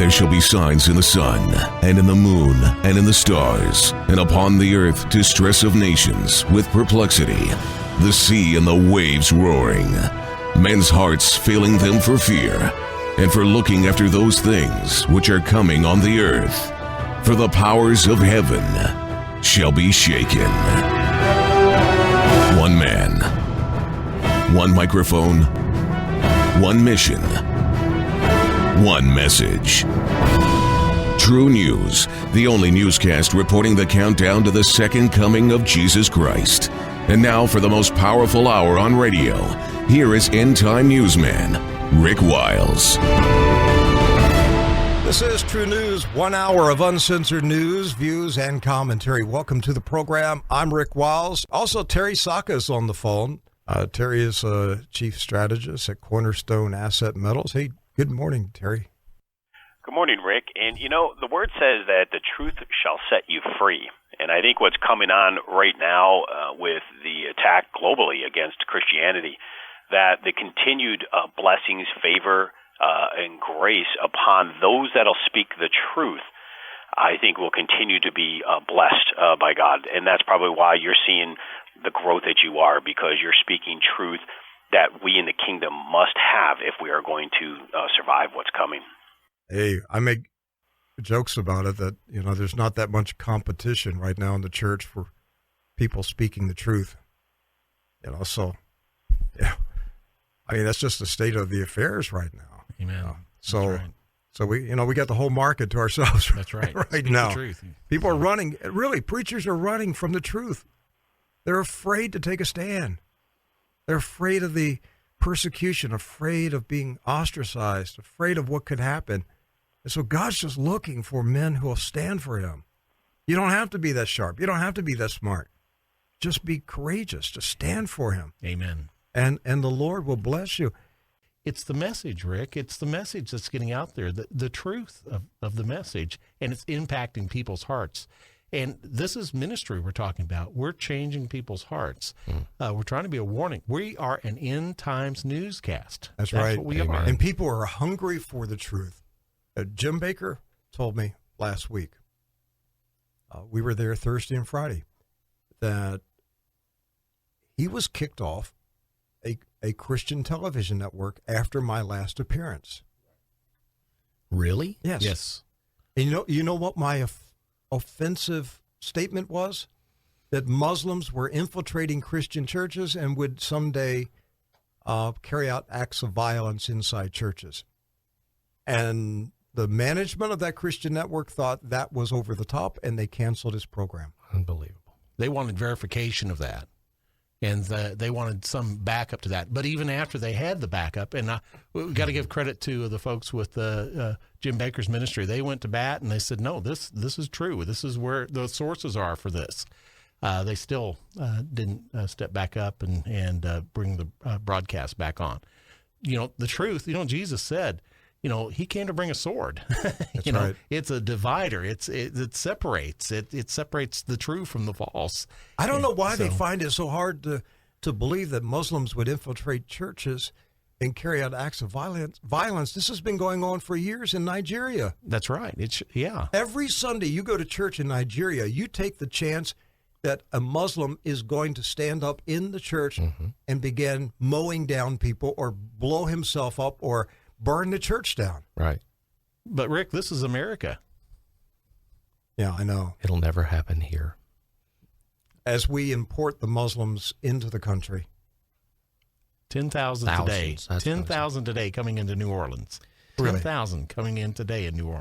there shall be signs in the sun, and in the moon, and in the stars, and upon the earth distress of nations, with perplexity, the sea and the waves roaring, men's hearts failing them for fear, and for looking after those things which are coming on the earth. For the powers of heaven shall be shaken. One man, one microphone, one mission, one message. True News, the only newscast reporting the countdown to the second coming of Jesus Christ. And now for the most powerful hour on radio, here is end-time newsman, Rick Wiles. This is True News, 1 hour of uncensored news, views, and commentary. Welcome to the program. I'm Rick Wiles. Also, Terry Sacka is on the phone. Terry is a chief strategist at Cornerstone Asset Metals. Hey, good morning, Terry. Good morning, Rick. And, the word says that the truth shall set you free. And I think what's coming on right now with the attack globally against Christianity, that the continued blessings, favor, and grace upon those that'll speak the truth, I think will continue to be blessed by God. And that's probably why you're seeing the growth that you are, because you're speaking truth that we in the kingdom must have if we are going to survive what's coming. Hey, I make jokes about it that, there's not that much competition right now in the church for people speaking the truth. So, yeah. I mean, that's just the state of the affairs right now. Amen. So we, we got the whole market to ourselves. That's right. Right Speak now. the truth. People are running. Really, preachers are running from the truth. They're afraid to take a stand. They're afraid of the persecution, afraid of being ostracized, afraid of what could happen. And so God's just looking for men who will stand for him. You don't have to be that sharp. You don't have to be that smart. Just be courageous. Just stand for him. Amen. And the Lord will bless you. It's the message, Rick. It's the message that's getting out there, the truth of the message, and it's impacting people's hearts. And this is ministry we're talking about. We're changing people's hearts. We're trying to be a warning. We are an end times newscast. That's right. What we are. And people are hungry for the truth. Jim Baker told me last week, we were there Thursday and Friday, that he was kicked off a Christian television network after my last appearance. Really? Yes. Yes. And you know what my offensive statement was? That Muslims were infiltrating Christian churches and would someday carry out acts of violence inside churches. And the management of that Christian network thought that was over the top, and they canceled his program. Unbelievable. They wanted verification of that, and they wanted some backup to that. But even after they had the backup, and we've got to give credit to the folks with Jim Baker's ministry. They went to bat, and they said, no, this is true. This is where the sources are for this. They still didn't step back up and bring the broadcast back on. The truth, Jesus said, he came to bring a sword. That's right. It's a divider. It separates. It separates the true from the false. I don't know why they find it so hard to believe that Muslims would infiltrate churches and carry out acts of violence. This has been going on for years in Nigeria. That's right. Every Sunday you go to church in Nigeria, you take the chance that a Muslim is going to stand up in the church and begin mowing down people or blow himself up or burn the church down. Right. But, Rick, this is America. Yeah, I know. It'll never happen here. As we import the Muslims into the country. 10,000 today. 10,000 today coming into New Orleans. Really? 10,000 coming in today in New Orleans.